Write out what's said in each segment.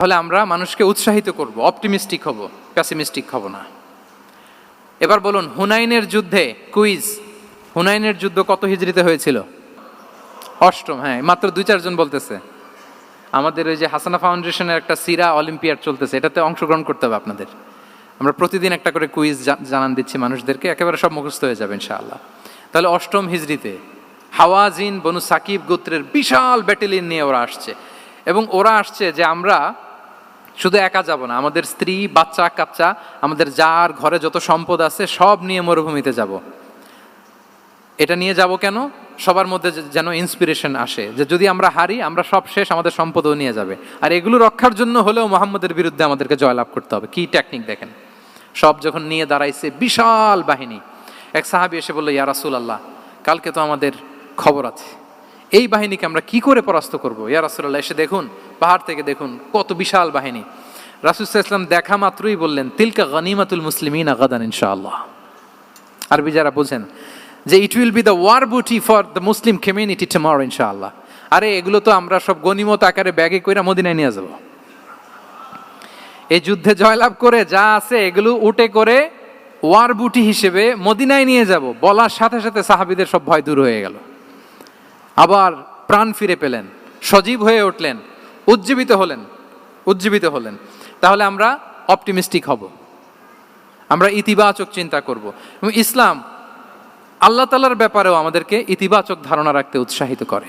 তাহলে আমরা মানুষকে উৎসাহিত করব, অপটিমিস্টিক হব, প্যাসিমিস্টিক হব না। এবার বলুন, হুনাইনের যুদ্ধে কুইজ, হুনাইনের যুদ্ধ কত হিজরিতে হয়েছিল? অষ্টম। হ্যাঁ, মাত্র 2-4 জন বলতেছে। আমাদের ওই যে হাসানা ফাউন্ডেশনের একটা সিরা অলিম্পিয়াড চলতেছে, এটাতে অংশগ্রহণ করতে হবে আপনাদের। আমরা প্রতিদিন একটা করে কুইজ জানান দিচ্ছি মানুষদেরকে, একেবারে সব মুখস্থ হয়ে যাবে ইনশাআল্লাহ। তাহলে অষ্টম হিজরিতে হাওয়াজিন বনু সাকিব গোত্রের বিশাল ব্যাটালিয়ন নিয়ে ওরা আসছে, এবং ওরা আসছে যে আমরা শুধু একা যাব না, আমাদের স্ত্রী বাচ্চা কাচ্চা, আমাদের যার ঘরে যত সম্পদ আছে সব নিয়ে মরুভূমিতে যাব। এটা নিয়ে যাব কেন? সবার মধ্যে যেন ইন্সপিরেশন আসে যে যদি আমরা হারি, আমরা সব শেষ, আমাদের সম্পদও নিয়ে যাবে। আর এগুলো রক্ষার জন্য হলেও মুহাম্মদের বিরুদ্ধে আমাদেরকে জয়লাভ করতে হবে। কি টেকনিক দেখেন! সব যখন নিয়ে দাঁড়াইছে বিশাল বাহিনী, এক সাহাবী এসে বলল, ইয়া রাসূলুল্লাহ, কালকে তো আমাদের খবর আছে, এই বাহিনীকে আমরা কি করে পরাস্ত করব? ইয়া রাসূলুল্লাহ, এসে দেখুন, পাহাড় থেকে দেখুন কত বিশাল বাহিনী। রাসূল সাল্লাল্লাহু আলাইহি ওয়াসাল্লাম দেখা মাত্রই বললেন, তিলকা গনিমাতুল মুসলিমিনা গাদান ইনশাআল্লাহ। আরবি যারা বোঝেন, যে it will be the war booty for the Muslim community tomorrow ইনশাআল্লাহ। আরে এগুলো তো আমরা সব গনিমত আকারে ব্যাগে কইরা মদিনায় নিয়ে যাব। এই যুদ্ধে জয়লাভ করে যা আছে এগুলো উটে করে ওয়ার বুটি হিসেবে মদিনায় নিয়ে যাব। বলার সাথে সাথে সাহাবীদের সব ভয় দূর হয়ে গেল, আবার প্রাণ ফিরে পেলেন, সজীব হয়ে উঠলেন, উজ্জীবিত হলেন। তাহলে আমরা অপটিমিস্টিক হব, আমরা ইতিবাচক চিন্তা করব। এবং ইসলাম আল্লাহ তাআলার ব্যাপারেও আমাদেরকে ইতিবাচক ধারণা রাখতে উৎসাহিত করে।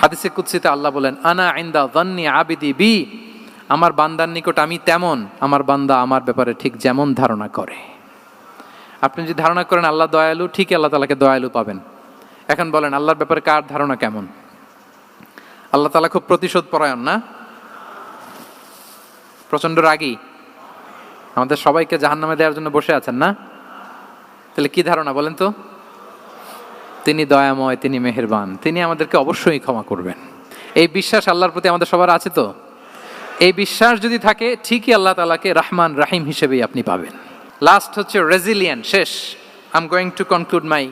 হাদিসে কুদসিতে আল্লাহ বলেন, আনা ইনদা যান্নি আবিদি বি, আমার বান্দার নিকট আমি তেমন, আমার বান্দা আমার ব্যাপারে ঠিক যেমন ধারণা করে। আপনি যদি ধারণা করেন আল্লাহ দয়ালু, ঠিকই আল্লাহ তাআলাকে দয়ালু পাবেন। এখন বলেন, আল্লাহর ব্যাপারে কার ধারণা কেমন? আল্লাহ তাআলা খুব প্রতিশোধ পরায়ণ না? প্রচন্ড রাগী, আমাদের সবাইকে জাহান্নামে দেওয়ার জন্য বসে আছেন না? তাহলে কি ধারণা বলেন তো? তিনি দয়াময়, তিনি মেহেরবান, তিনি আমাদেরকে অবশ্যই ক্ষমা করবেন। এই বিশ্বাস আল্লাহর প্রতি আমাদের সবার আছে তো? এই বিশ্বাস যদি থাকে, ঠিকই আল্লাহ তাআলাকে রহমান রাহিম হিসেবেই আপনি পাবেন। লাস্ট হচ্ছে রেজিলিয়েন্ট। শেষ, I am going to conclude my